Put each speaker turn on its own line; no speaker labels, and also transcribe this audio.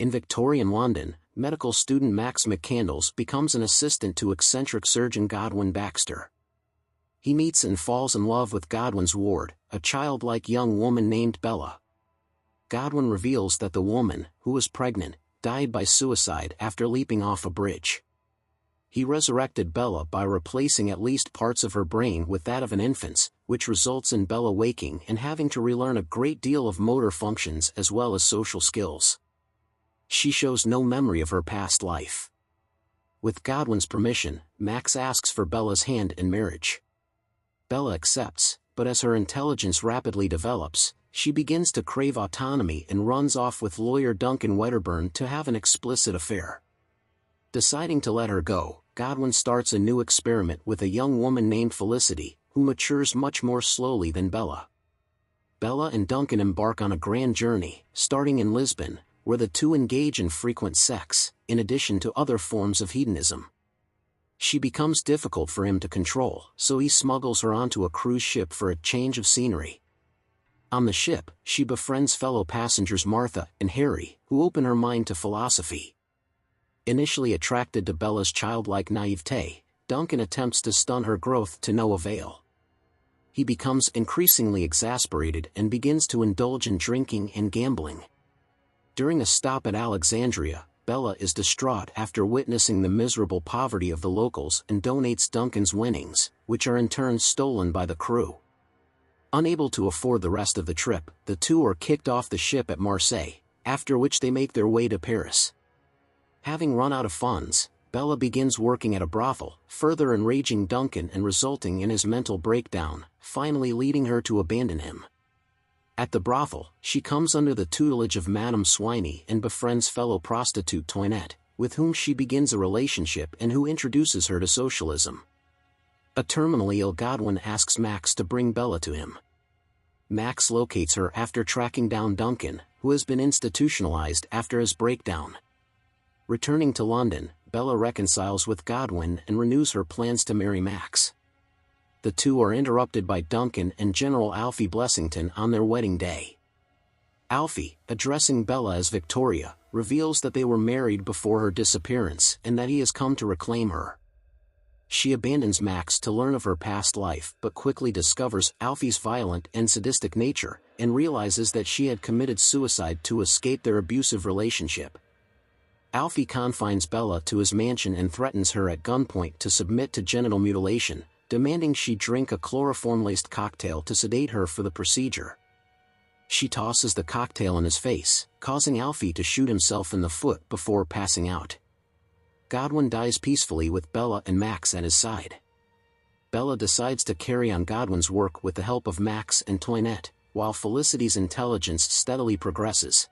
In Victorian London, medical student Max McCandles becomes an assistant to eccentric surgeon Godwin Baxter. He meets and falls in love with Godwin's ward, a childlike young woman named Bella. Godwin reveals that the woman, who was pregnant, died by suicide after leaping off a bridge. He resurrected Bella by replacing at least parts of her brain with that of an infant's, which results in Bella waking and having to relearn a great deal of motor functions as well as social skills. She shows no memory of her past life. With Godwin's permission, Max asks for Bella's hand in marriage. Bella accepts, but as her intelligence rapidly develops, she begins to crave autonomy and runs off with lawyer Duncan Wedderburn to have an explicit affair. Deciding to let her go, Godwin starts a new experiment with a young woman named Felicity, who matures much more slowly than Bella. Bella and Duncan embark on a grand journey, starting in Lisbon, where the two engage in frequent sex, in addition to other forms of hedonism. She becomes difficult for him to control, so he smuggles her onto a cruise ship for a change of scenery. On the ship, she befriends fellow passengers Martha and Harry, who open her mind to philosophy. Initially attracted to Bella's childlike naivete, Duncan attempts to stun her growth to no avail. He becomes increasingly exasperated and begins to indulge in drinking and gambling. During a stop at Alexandria, Bella is distraught after witnessing the miserable poverty of the locals and donates Duncan's winnings, which are in turn stolen by the crew. Unable to afford the rest of the trip, the two are kicked off the ship at Marseille, after which they make their way to Paris. Having run out of funds, Bella begins working at a brothel, further enraging Duncan and resulting in his mental breakdown, finally leading her to abandon him. At the brothel, she comes under the tutelage of Madame Swiney and befriends fellow prostitute Toinette, with whom she begins a relationship and who introduces her to socialism. A terminally ill Godwin asks Max to bring Bella to him. Max locates her after tracking down Duncan, who has been institutionalized after his breakdown. Returning to London, Bella reconciles with Godwin and renews her plans to marry Max. The two are interrupted by Duncan and General Alfie Blessington on their wedding day. Alfie, addressing Bella as Victoria, reveals that they were married before her disappearance and that he has come to reclaim her. She abandons Max to learn of her past life but quickly discovers Alfie's violent and sadistic nature, and realizes that she had committed suicide to escape their abusive relationship. Alfie confines Bella to his mansion and threatens her at gunpoint to submit to genital mutilation, demanding she drink a chloroform-laced cocktail to sedate her for the procedure. She tosses the cocktail in his face, causing Alfie to shoot himself in the foot before passing out. Godwin dies peacefully with Bella and Max at his side. Bella decides to carry on Godwin's work with the help of Max and Toinette, while Felicity's intelligence steadily progresses.